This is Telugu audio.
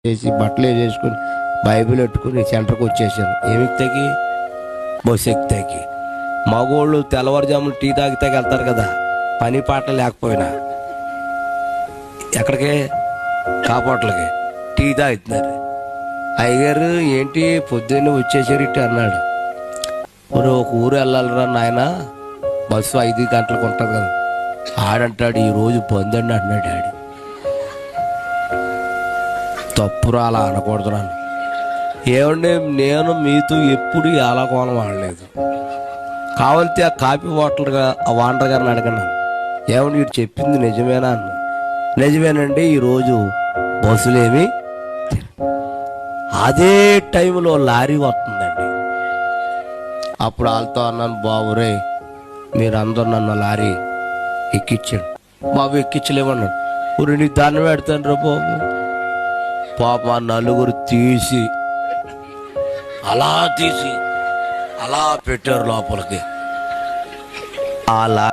చేసి బట్టలు వేసుకుని బైబిల్ పెట్టుకుని సెంటర్కి వచ్చేసాను. ఏమి ఎక్కితేకి బస్సు ఎక్కితేకి మగోళ్ళు తెల్లవారుజాములు టీ తాగితే వెళ్తారు కదా, పని పాట లేకపోయినా ఎక్కడికి కాపోట్లకి టీ తాగుతున్నారు. అయ్యగారు ఏంటి పొద్దున్నే వచ్చేసారు ఇట్టి అన్నాడు. మరి ఒక ఊరు వెళ్ళాలిరా నాయన, బస్సు 5 గంటలకు ఉంటుంది కదా. ఆడంటాడు ఈరోజు పొందండి అన్నాడు డాడీ. తప్పురా అలా అనకూడదు నన్ను. ఏమండి నేను మీతో ఎప్పుడు ఎలా కోణం వాడలేదు. కావాలితే ఆ కాఫీ బాటిల్గా ఆ వాండర్ గారిని అడగను. ఏమండి వీడు చెప్పింది నిజమేనా అన్న. నిజమేనండి, ఈరోజు బస్సులేమి. అదే టైంలో లారీ వస్తుందండి. అప్పుడు వాళ్ళతో అన్నాను, బాబు రే మీరందరూ నన్ను లారీ ఎక్కించాడు. బాబు ఎక్కించలేమన్నాడు. ఊరి నీకు దాన్ని పెడతాను రా బాబు. పాప నలుగురు తీసి అలా పెట్టారు లోపలికి. అలా